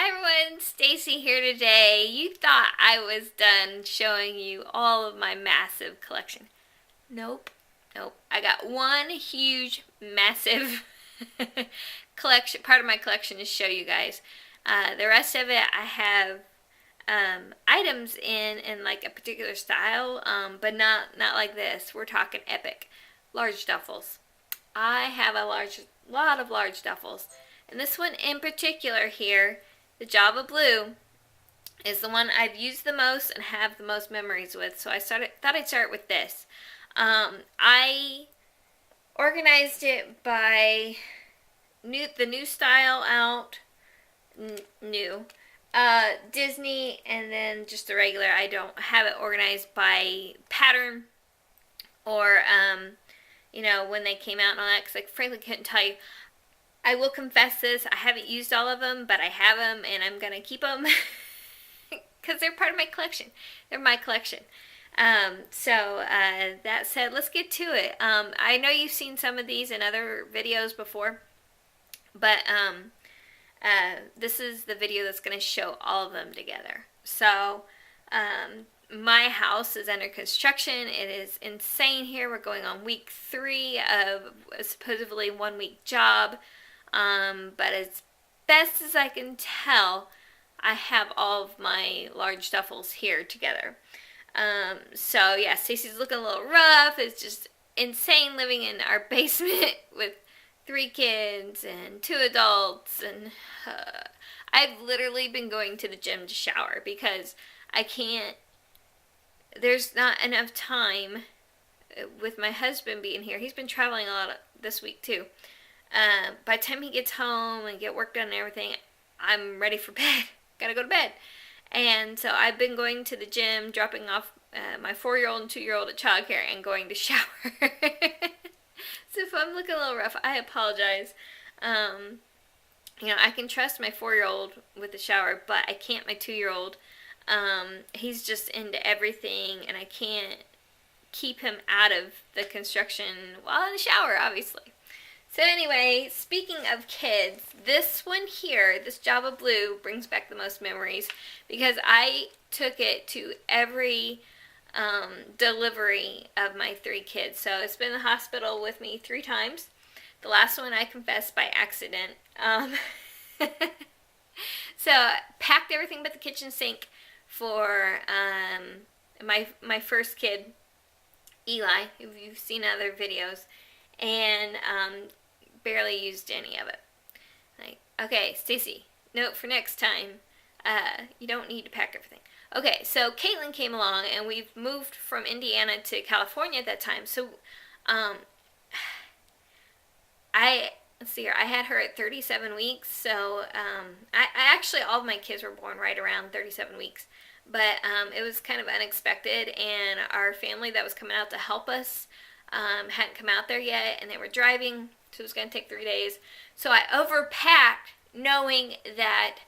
Hi everyone, Stacy here today. You thought I was done showing you all of my massive collection. Nope, nope. I got one huge, massive collection, part of my collection to show you guys. The rest of it I have items in like a particular style, but not like this. We're talking epic. Large duffels. I have a lot of large duffels. And this one in particular here, the Java Blue, is the one I've used the most and have the most memories with. So I thought I'd start with this. I organized it by the new style out, new, Disney, and then just the regular. I don't have it organized by pattern or you know, when they came out and all that, because I frankly couldn't tell you. I will confess this, I haven't used all of them, but I have them, and I'm going to keep them, because they're part of my collection. They're my collection. That said, let's get to it. I know you've seen some of these in other videos before, but this is the video that's going to show all of them together. So, my house is under construction. It is insane here. We're going on week 3 of a supposedly 1-week job. But as best as I can tell, I have all of my large duffels here together. So yeah, Stacy's looking a little rough. It's just insane living in our basement with 3 kids and 2 adults. And I've literally been going to the gym to shower because I can't. There's not enough time with my husband being here. He's been traveling a lot this week too. By the time he gets home and get work done and everything, I'm ready for bed. Gotta go to bed. And so I've been going to the gym, dropping off my 4-year-old and 2-year-old at childcare, and going to shower. So if I'm looking a little rough, I apologize. You know, I can trust my 4-year-old with the shower, but I can't my 2-year-old. He's just into everything, and I can't keep him out of the construction while in the shower, obviously. So anyway, speaking of kids, this one here, this Java Blue, brings back the most memories because I took it to every delivery of my 3 kids. So it's been in the hospital with me 3 times. The last one I confessed by accident. So packed everything but the kitchen sink for my first kid, Eli, if you've seen other videos, and barely used any of it. Like, okay, Stacy, note for next time, you don't need to pack everything. Okay, so Caitlin came along, and we've moved from Indiana to California at that time. So, let's see here, I had her at 37 weeks, so I actually, all of my kids were born right around 37 weeks, but it was kind of unexpected, and our family that was coming out to help us hadn't come out there yet, and they were driving, so it was going to take 3 days, so I overpacked, knowing that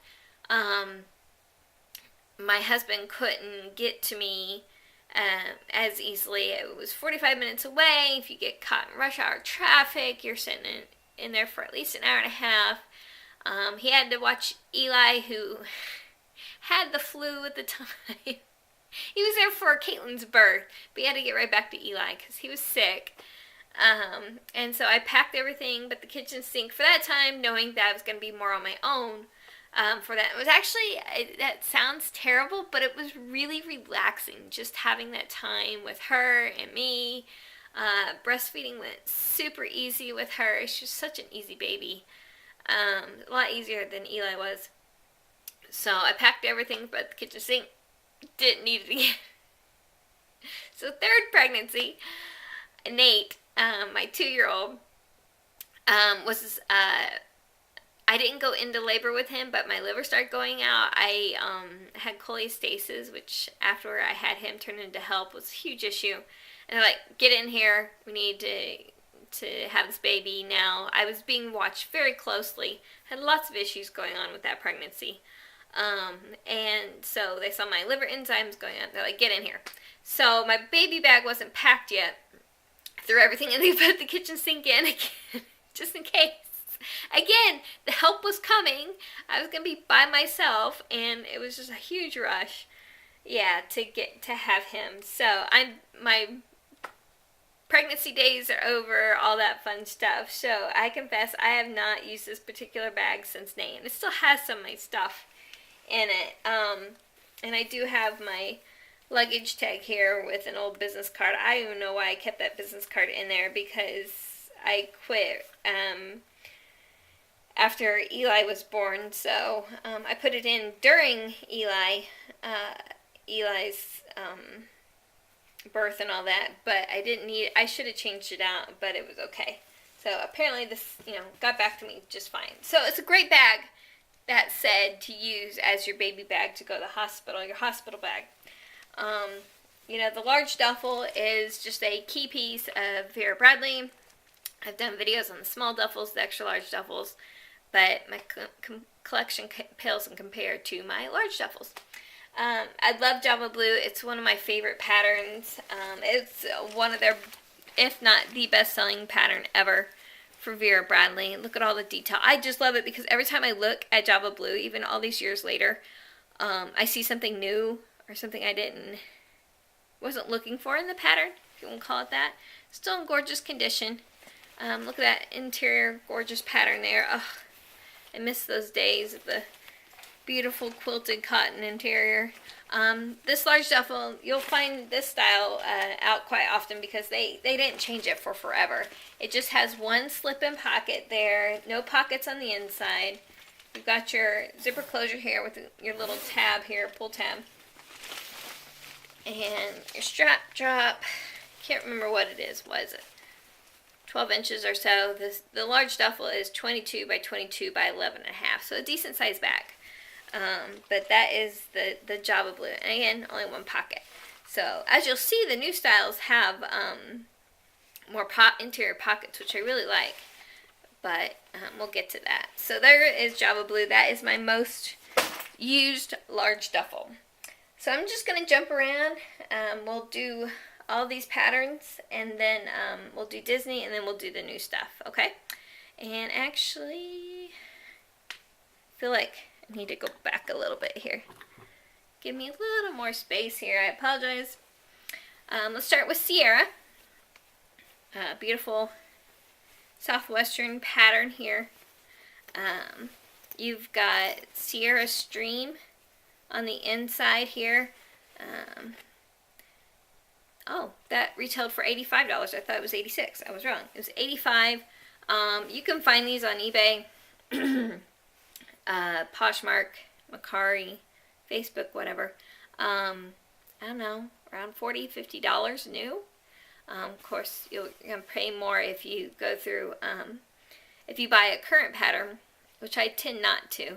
my husband couldn't get to me as easily. It was 45 minutes away. If you get caught in rush hour traffic, you're sitting in there for at least an hour and a half. He had to watch Eli, who had the flu at the time. He was there for Caitlin's birth, but he had to get right back to Eli because he was sick. And so I packed everything but the kitchen sink for that time, knowing that I was going to be more on my own for that. It was actually, that sounds terrible, but it was really relaxing just having that time with her and me. Breastfeeding went super easy with her. She's such an easy baby. A lot easier than Eli was. So I packed everything but the kitchen sink. Didn't need it again. So 3rd pregnancy, Nate, my 2-year-old, was, I didn't go into labor with him, but my liver started going out. I had cholestasis, which after I had him turn into HELP was a huge issue. And they're like, get in here, we need to have this baby now. I was being watched very closely, had lots of issues going on with that pregnancy. And so they saw my liver enzymes going on. They're like, get in here. So my baby bag wasn't packed yet. Threw everything in, they put the kitchen sink in again, just in case. again, the help was coming. I was going to be by myself, and it was just a huge rush. Yeah, to get to have him. So my pregnancy days are over, all that fun stuff. So I confess I have not used this particular bag since May, and it still has some of my stuff in it. And I do have my luggage tag here with an old business card. I don't even know why I kept that business card in there, because I quit after Eli was born. So I put it in during Eli's birth and all that, but I didn't need, I should have changed it out, but it was okay. So apparently this, got back to me just fine. So it's a great bag, that said, to use as your baby bag to go to the hospital, your hospital bag. The large duffel is just a key piece of Vera Bradley. I've done videos on the small duffels, the extra large duffels, but my collection pales in compared to my large duffels. I love Java Blue. It's one of my favorite patterns. It's one of their, if not the best-selling pattern ever for Vera Bradley. Look at all the detail. I just love it because every time I look at Java Blue, even all these years later, I see something new or something I wasn't looking for in the pattern, if you want to call it that. Still in gorgeous condition. Look at that interior gorgeous pattern there. Oh, I miss those days of the beautiful quilted cotton interior. This large duffel, you'll find this style out quite often because they didn't change it for forever. It just has one slip-in pocket there, no pockets on the inside. You've got your zipper closure here with your little tab here, pull tab. And your strap drop, can't remember what it is. What is it? 12 inches or so. The large duffel is 22 by 22 by 11 and a half, so a decent sized bag. But that is the Java Blue. And again, only one pocket. So as you'll see, the new styles have more interior pockets, which I really like. But we'll get to that. So there is Java Blue. That is my most used large duffel. So I'm just going to jump around. We'll do all these patterns, and then we'll do Disney, and then we'll do the new stuff, okay? And actually, I feel like I need to go back a little bit here. Give me a little more space here. I apologize. Let's start with Sierra. Beautiful southwestern pattern here. You've got Sierra Stream on the inside here. Oh, that retailed for $85. I thought it was $86. I was wrong. It was $85. You can find these on eBay. Poshmark, Macari, Facebook, whatever. I don't know, around $40, $50 new. Of course, you're going to pay more if you go through, if you buy a current pattern, which I tend not to.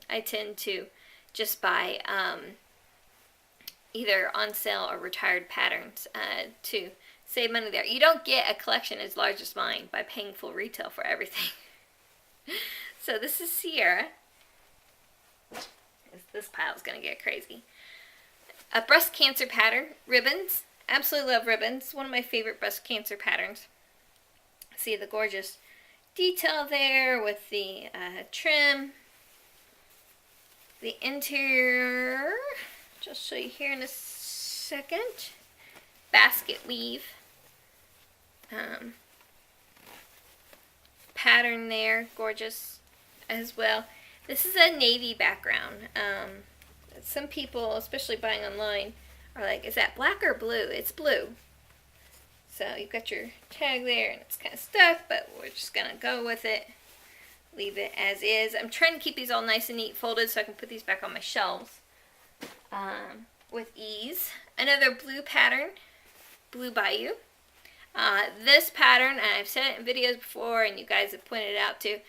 I tend to just buy either on sale or retired patterns to save money there. You don't get a collection as large as mine by paying full retail for everything. So this is Sierra. This pile is going to get crazy. A breast cancer pattern. Ribbons. Absolutely love ribbons. One of my favorite breast cancer patterns. See the gorgeous detail there with the trim. The interior, just show you here in a second. Basket weave. Pattern there, gorgeous as well. This is a navy background. Some people, especially buying online, are like, is that black or blue? It's blue. So you've got your tag there and it's kind of stuck, but we're just going to go with it. Leave it as is. I'm trying to keep these all nice and neat folded so I can put these back on my shelves with ease. Another blue pattern, Blue Bayou. This pattern, and I've said it in videos before and you guys have pointed it out too,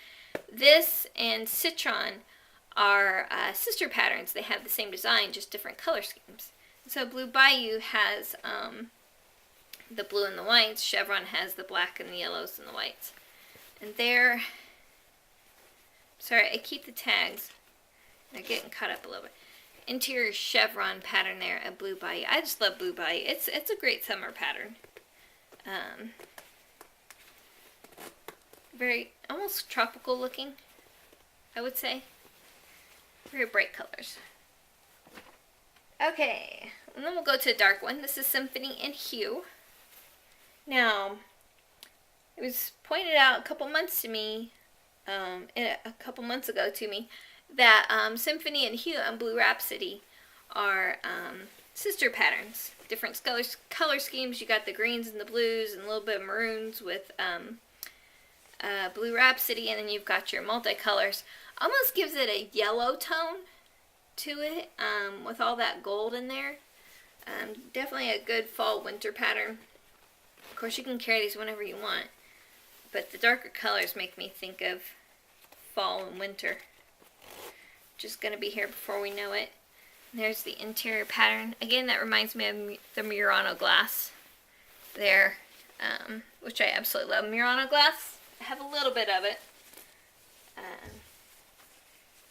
this and Citron are sister patterns. They have the same design, just different color schemes. So Blue Bayou has the blue and the whites. Chevron has the black and the yellows and the whites. And they're, sorry, I keep the tags. They're getting cut up a little bit. Interior chevron pattern there at Blue Bayou. I just love Blue Bayou. It's a great summer pattern. Very, almost tropical looking, I would say. Very bright colors. Okay, and then we'll go to a dark one. This is Symphony and Hue. Now, it was pointed out a couple months ago to me, that Symphony and Hue and Blue Rhapsody are sister patterns. Different color schemes. You got the greens and the blues and a little bit of maroons with Blue Rhapsody, and then you've got your multicolors. Almost gives it a yellow tone to it with all that gold in there. Definitely a good fall winter pattern. Of course, you can carry these whenever you want, but the darker colors make me think of fall and winter. Just going to be here before we know it. And there's the interior pattern. Again, that reminds me of the Murano glass there, which I absolutely love. Murano glass, I have a little bit of it.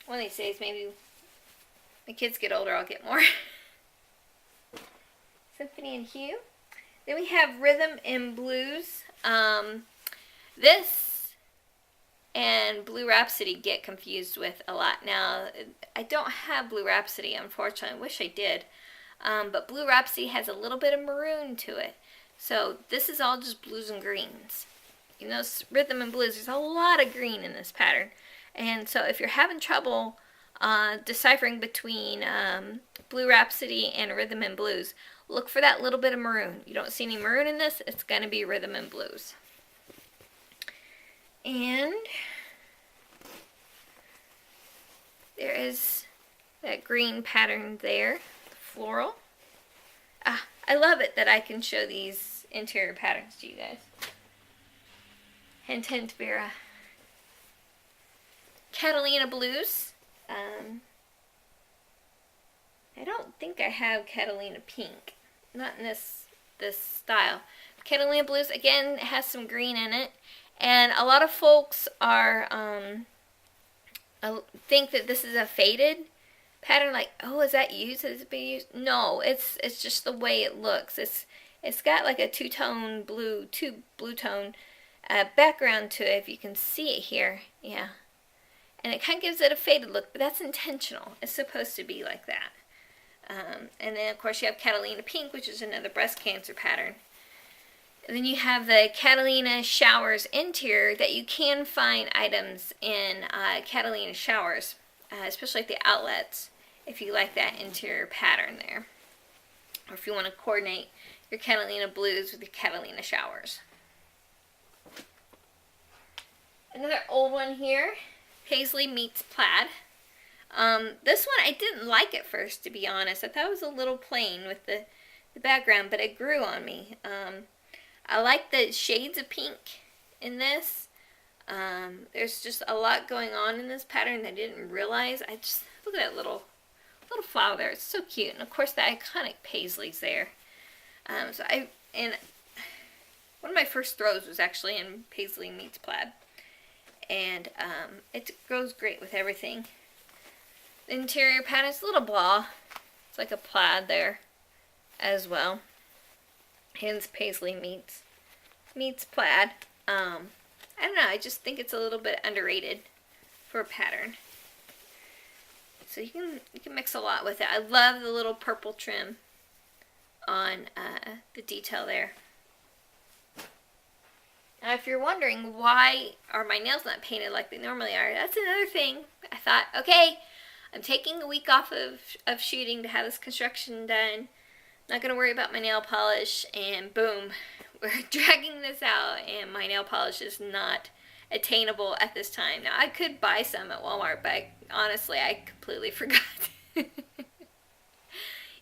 One of these days, maybe my kids get older, I'll get more. Symphony and Hue. Then we have Rhythm and Blues. This and Blue Rhapsody get confused with a lot. Now, I don't have Blue Rhapsody, unfortunately. I wish I did. But Blue Rhapsody has a little bit of maroon to it. So this is all just blues and greens. Even though it's Rhythm and Blues, there's a lot of green in this pattern. And so if you're having trouble deciphering between Blue Rhapsody and Rhythm and Blues, look for that little bit of maroon. You don't see any maroon in this, it's going to be Rhythm and Blues. And there is that green pattern there, Floral. I love it that I can show these interior patterns to you guys. Hint, hint, Vera. Catalina Blues. I don't think I have Catalina Pink. Not in this style. Catalina Blues, again, has some green in it. And a lot of folks are think that this is a faded pattern. Like, oh, is that used? Has it been used? No, it's just the way it looks. It's got like a two blue tone background to it, if you can see it here. Yeah. And it kind of gives it a faded look, but that's intentional. It's supposed to be like that. And then, of course, you have Catalina Pink, which is another breast cancer pattern. And then you have the Catalina Showers interior that you can find items in Catalina Showers, especially at the outlets, if you like that interior pattern there. Or if you want to coordinate your Catalina Blues with your Catalina Showers. Another old one here. Paisley meets Plaid. This one I didn't like at first, to be honest. I thought it was a little plain with the background, but it grew on me. I like the shades of pink in this. There's just a lot going on in this pattern that I didn't realize. Look at that little flower there. It's so cute. And of course the iconic Paisley's there. And one of my first throws was actually in Paisley meets Plaid. And it goes great with everything. The interior pattern is a little blah. It's like a plaid there as well. Hence Paisley meets Plaid. I don't know, I just think it's a little bit underrated for a pattern. So you can mix a lot with it. I love the little purple trim on the detail there. Now, if you're wondering why are my nails not painted like they normally are, that's another thing. I thought, okay, I'm taking a week off of shooting to have this construction done. Not going to worry about my nail polish, and boom, we're dragging this out, and my nail polish is not attainable at this time. Now, I could buy some at Walmart, but honestly, I completely forgot.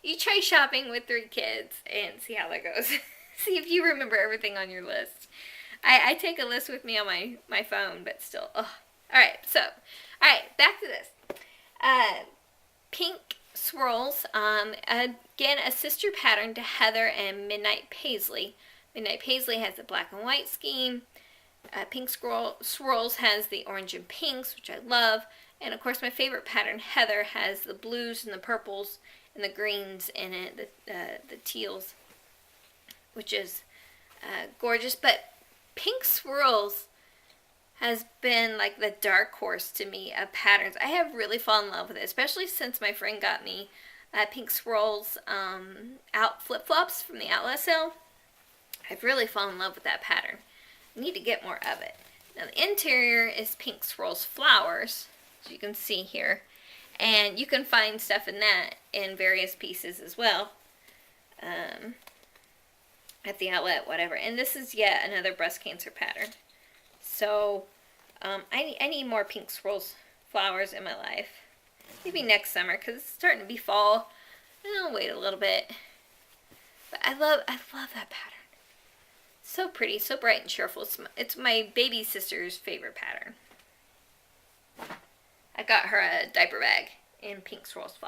You try shopping with 3 kids and see how that goes. See if you remember everything on your list. I take a list with me on my phone, but still. Ugh. Alright, back to this. Pink Swirls. Again, a sister pattern to Heather and Midnight Paisley. Midnight Paisley has the black and white scheme. Pink Swirls has the orange and pinks, which I love. And of course, my favorite pattern, Heather, has the blues and the purples and the greens in it, the teals, which is gorgeous. But Pink Swirls has been like the dark horse to me of patterns. I have really fallen in love with it, especially since my friend got me Pink Swirls out flip-flops from the outlet sale. I've really fallen in love with that pattern. I need to get more of it. Now the interior is Pink Swirls Flowers, as you can see here. And you can find stuff in that in various pieces as well. At the outlet, whatever. And this is yet another breast cancer pattern. So, I need more Pink Swirls flowers in my life. Maybe next summer, because it's starting to be fall. I'll wait a little bit. But I love that pattern. So pretty, so bright and cheerful. It's my baby sister's favorite pattern. I got her a diaper bag in Pink Swirls.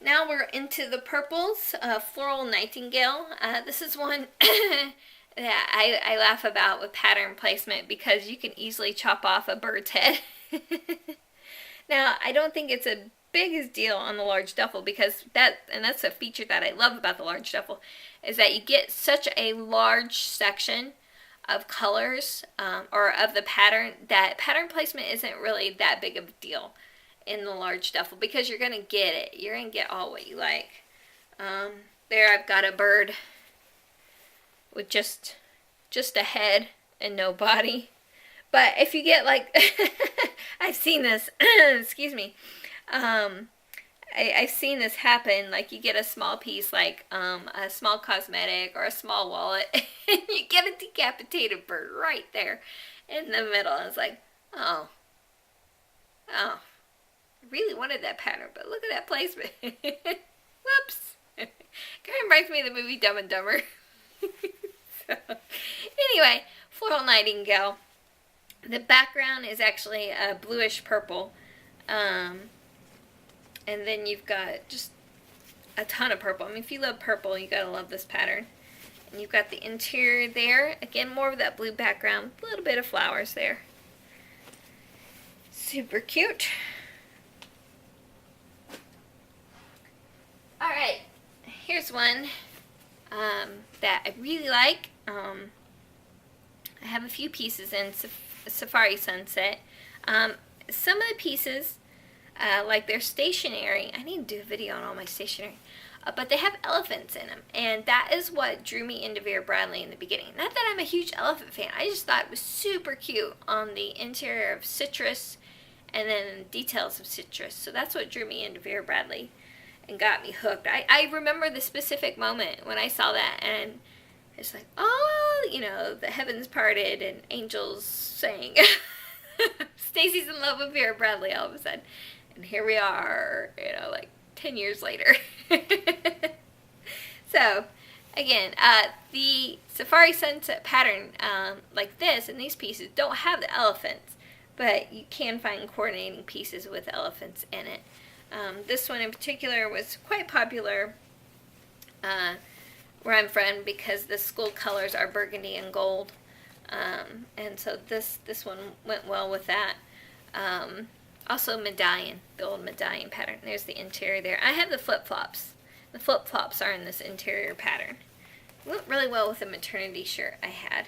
Now we're into the purples. Floral Nightingale. This is one that I laugh about with pattern placement because you can easily chop off a bird's head. Now, I don't think it's a biggest deal on the large duffel because that's a feature that I love about the large duffel, is that you get such a large section of colors or of the pattern that pattern placement isn't really that big of a deal in the large duffel because you're going to get it. You're going to get all what you like. There I've got a bird with just a head and no body. But if you get like, I've seen this, excuse me, I've seen this happen, like you get a small piece, like a small cosmetic or a small wallet, and you get a decapitated bird right there in the middle. And it's like, oh, I really wanted that pattern, but look at that placement. Whoops. Kind of reminds me of the movie Dumb and Dumber. So, anyway, Floral Nightingale. The background is actually a bluish purple. And then you've got just a ton of purple. I mean, if you love purple, you gotta love this pattern. And you've got the interior there. Again, more of that blue background. A little bit of flowers there. Super cute. Alright, here's one that I really like. I have a few pieces in Safari Sunset. Some of the pieces, like they're stationary. I need to do a video on all my stationery. But they have elephants in them. And that is what drew me into Vera Bradley in the beginning. Not that I'm a huge elephant fan. I just thought it was super cute on the interior of citrus and then details of citrus. So that's what drew me into Vera Bradley and got me hooked. I remember the specific moment when I saw that, and it's like, oh, you know, the heavens parted and angels sang. Stacy's in love with Vera Bradley all of a sudden. And here we are, you know, like 10 years later. So, again, the Safari Sunset pattern like this and these pieces don't have the elephants, but you can find coordinating pieces with elephants in it. This one in particular was quite popular where I'm from because the school colors are burgundy and gold. And so this one went well with that. Also medallion, the old medallion pattern. There's the interior there. I have the flip-flops. The flip-flops are in this interior pattern. It went really well with the maternity shirt I had.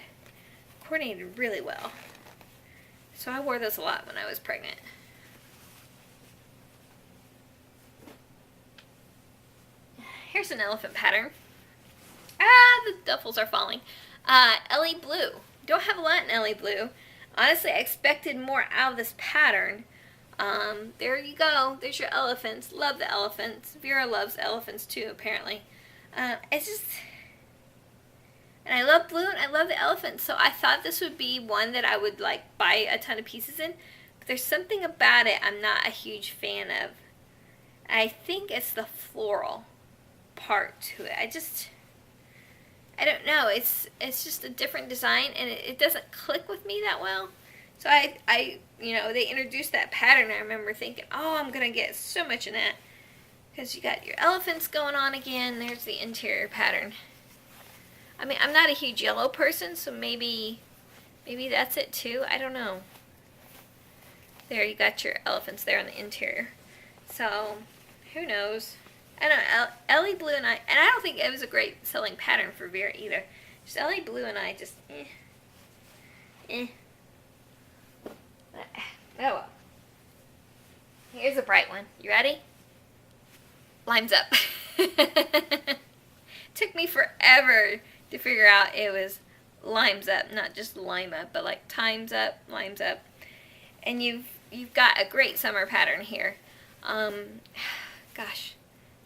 Coordinated really well. So I wore those a lot when I was pregnant. Here's an elephant pattern. The duffels are falling. Ellie Blue. Don't have a lot in Ellie Blue. Honestly, I expected more out of this pattern. There you go. There's your elephants. Love the elephants. Vera loves elephants too, apparently. It's just... And I love blue and I love the elephants. So I thought this would be one that I would like buy a ton of pieces in. But there's something about it I'm not a huge fan of. I think it's the floral part to it. I don't know. It's just a different design and it doesn't click with me that well. So I you know, they introduced that pattern. I remember thinking, oh, I'm going to get so much in that. Because you got your elephants going on again. There's the interior pattern. I mean, I'm not a huge yellow person, so maybe that's it too. I don't know. There, you got your elephants there on the interior. So, who knows? I don't know. Ellie Blue and I don't think it was a great selling pattern for Vera either. Just Ellie Blue and I just, eh. Oh well. Here's a bright one. You ready? Limes Up. Took me forever to figure out it was Limes Up, not just Lime Up, but like Time's Up, Limes Up. And you've got a great summer pattern here. Gosh,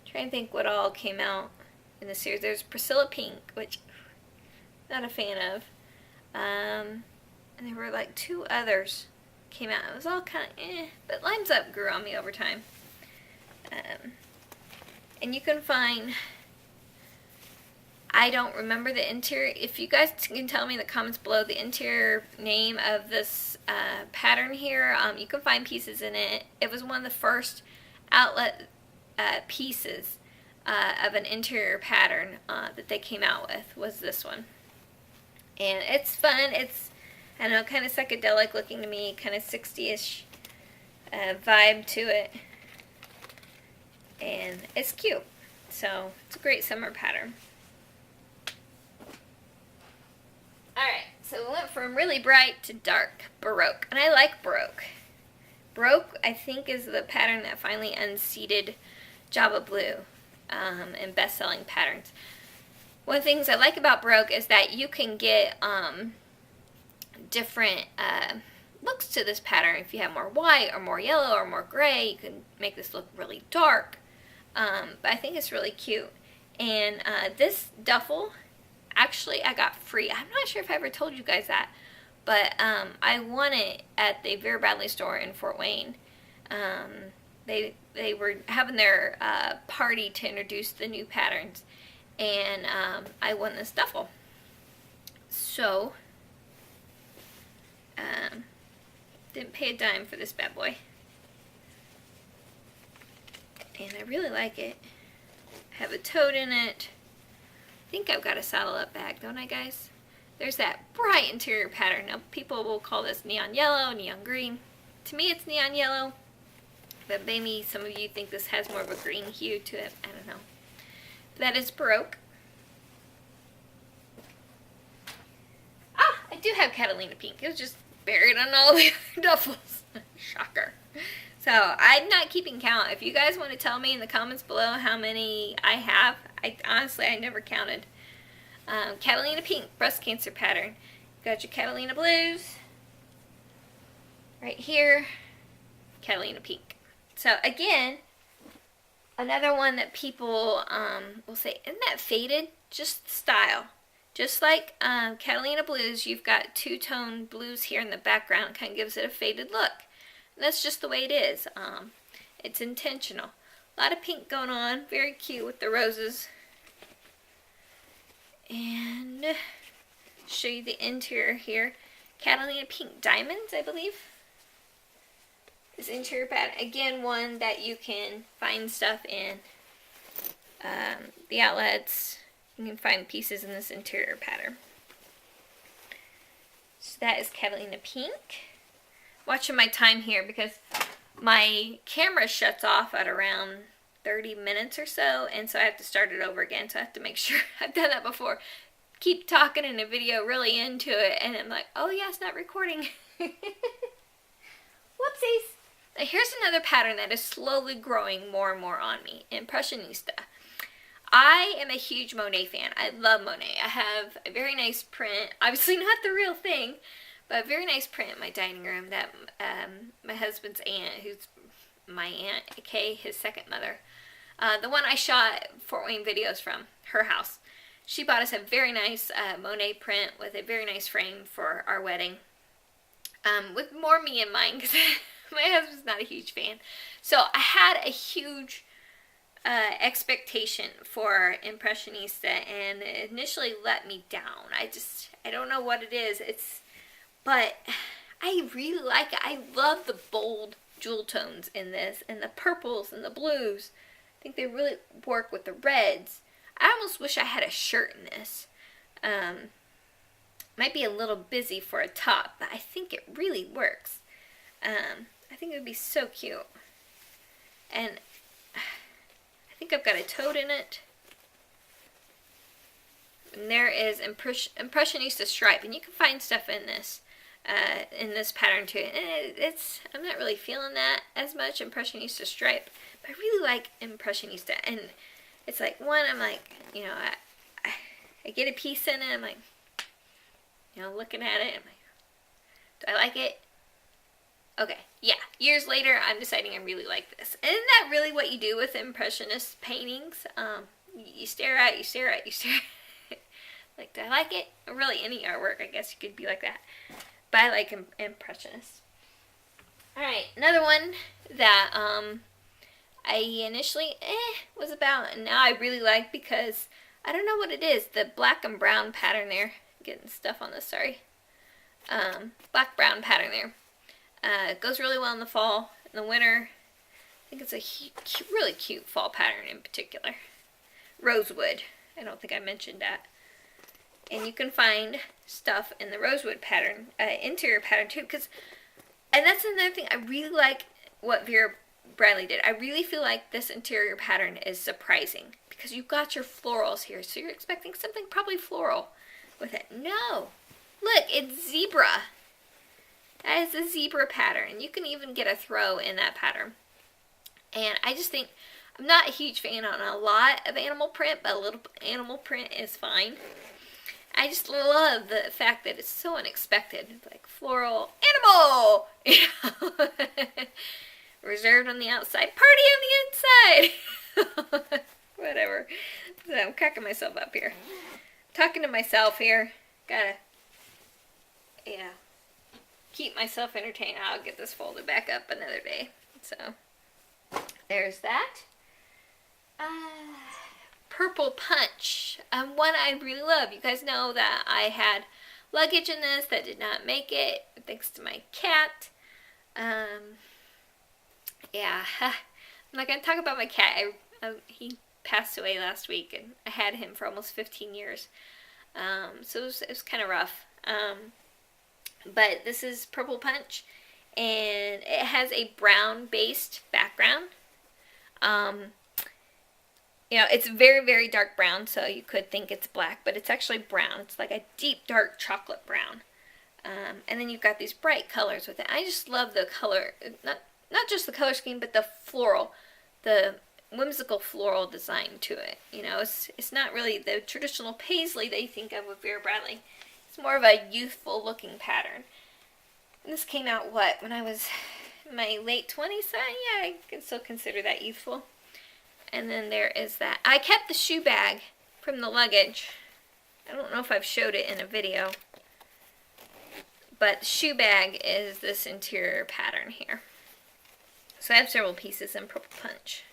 I'm trying to think what all came out in the series. There's Priscilla Pink, which I'm not a fan of. And there were like 2 others came out. It was all kind of but Limes Up grew on me over time. And you can find, I don't remember the interior. If you guys can tell me in the comments below the interior name of this pattern here, you can find pieces in it. It was one of the first outlet pieces of an interior pattern that they came out with, was this one. And it's fun. It's, I don't know, kind of psychedelic looking to me, kind of 60-ish vibe to it. And it's cute. So it's a great summer pattern. Alright, so we went from really bright to dark Baroque. And I like Baroque. Baroque, I think, is the pattern that finally unseated Java Blue in best-selling patterns. One of the things I like about Baroque is that you can get different looks to this pattern. If you have more white or more yellow or more gray, you can make this look really dark. But I think it's really cute. And this duffel, actually, I got free. I'm not sure if I ever told you guys that, but I won it at the Vera Bradley store in Fort Wayne. They were having their party to introduce the new patterns, and I won this duffel. So, didn't pay a dime for this bad boy. And I really like it. Have a tote in it. I think I've got a saddle up bag, don't I, guys? There's that bright interior pattern. Now, people will call this neon yellow, neon green. To me, it's neon yellow, but maybe some of you think this has more of a green hue to it. I don't know. That is Baroque. Ah, I do have Catalina Pink. It was just buried on all the other duffels. Shocker. So, I'm not keeping count. If you guys want to tell me in the comments below how many I have, honestly, I never counted. Catalina Pink, breast cancer pattern. Got your Catalina Blues. Right here, Catalina Pink. So, again, another one that people will say, isn't that faded? Just style. Just like Catalina Blues, you've got 2-tone blues here in the background. Kind of gives it a faded look. And that's just the way it is. It's intentional. A lot of pink going on. Very cute with the roses. And show you the interior here. Catalina Pink Diamonds, I believe. This interior pattern. Again, one that you can find stuff in the outlets. You can find pieces in this interior pattern. So that is Catalina Pink. Watching my time here because my camera shuts off at around 30 minutes or so, and so I have to start it over again. So I have to make sure I've done that before. Keep talking in a video really into it, and I'm like, oh yeah, it's not recording. Whoopsies. Now here's another pattern that is slowly growing more and more on me. Impressionista. I am a huge Monet fan. I love Monet. I have a very nice print. Obviously not the real thing, but a very nice print in my dining room that my husband's aunt, who's my aunt, aka his second mother, the one I shot Fort Wayne videos from, her house. She bought us a very nice Monet print with a very nice frame for our wedding. With more me in mind, because my husband's not a huge fan. So I had a huge expectation for Impressionista, and it initially let me down. I don't know what it is. But I really like it. I love the bold jewel tones in this, and the purples and the blues. I think they really work with the reds. I almost wish I had a shirt in this. Might be a little busy for a top, but I think it really works. I think it would be so cute. And I think I've got a tote in it. And there is Impressionista stripe, and you can find stuff in this. in this pattern too. And I'm not really feeling that as much, Impressionista stripe, but I really like Impressionista. And it's like, one, I'm like, you know, I get a piece in it, I'm like, you know, looking at it, I'm like, do I like it? Okay, yeah. Years later, I'm deciding I really like this. And isn't that really what you do with Impressionist paintings? You stare at, you stare at, you stare at. Like, do I like it? Or really, any artwork, I guess you could be like that. But I like Impressionists. Alright, another one that I initially was about, and now I really like because I don't know what it is. The black and brown pattern there. I'm getting stuff on this, sorry. Black-brown pattern there. It goes really well in the fall. In the winter, I think it's a really cute fall pattern in particular. Rosewood. I don't think I mentioned that. And you can find stuff in the Rosewood pattern, interior pattern too, and that's another thing. I really like what Vera Bradley did. I really feel like this interior pattern is surprising because you've got your florals here, so you're expecting something probably floral with it. No, look, it's zebra. That is a zebra pattern. You can even get a throw in that pattern. And I just think, I'm not a huge fan on a lot of animal print, but a little animal print is fine. I just love the fact that it's so unexpected. It's like floral, animal! You know? Reserved on the outside, party on the inside! Whatever. So I'm cracking myself up here. Talking to myself here. Gotta, yeah, keep myself entertained. I'll get this folded back up another day. So, there's that. Purple Punch, one I really love. You guys know that I had luggage in this that did not make it, thanks to my cat. Yeah, I'm not going to talk about my cat. He passed away last week, and I had him for almost 15 years. So it was kind of rough. But this is Purple Punch, and it has a brown-based background. You know, it's very, very dark brown, so you could think it's black, but it's actually brown. It's like a deep, dark chocolate brown. And then you've got these bright colors with it. I just love the color, not just the color scheme, but the floral, the whimsical floral design to it. You know, it's not really the traditional Paisley that you think of with Vera Bradley. It's more of a youthful looking pattern. And this came out, what, when I was in my late 20s? So yeah, I can still consider that youthful. And then there is that. I kept the shoe bag from the luggage. I don't know if I've showed it in a video. But the shoe bag is this interior pattern here. So I have several pieces in Purple Punch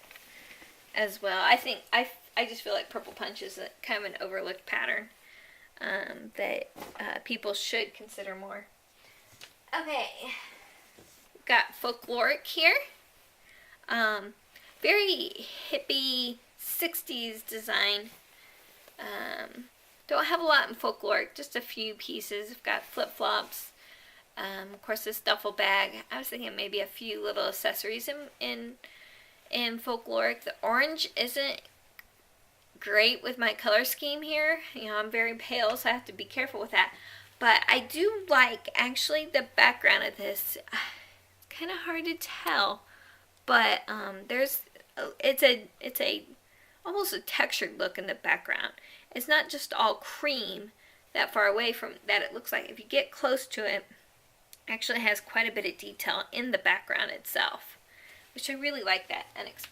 as well. I think, I just feel like Purple Punch is kind of an overlooked pattern that people should consider more. Okay. We've got Folkloric here. Very hippie 60s design. Don't have a lot in Folkloric, just a few pieces. I've got flip-flops. Of course, this duffel bag. I was thinking maybe a few little accessories in Folkloric. The orange isn't great with my color scheme here. You know, I'm very pale, so I have to be careful with that. But I do like, actually, the background of this. It's kind of hard to tell, but it's a almost a textured look in the background. It's not just all cream that far away from that it looks like. If you get close to it, actually has quite a bit of detail in the background itself, which I really like that unexpected.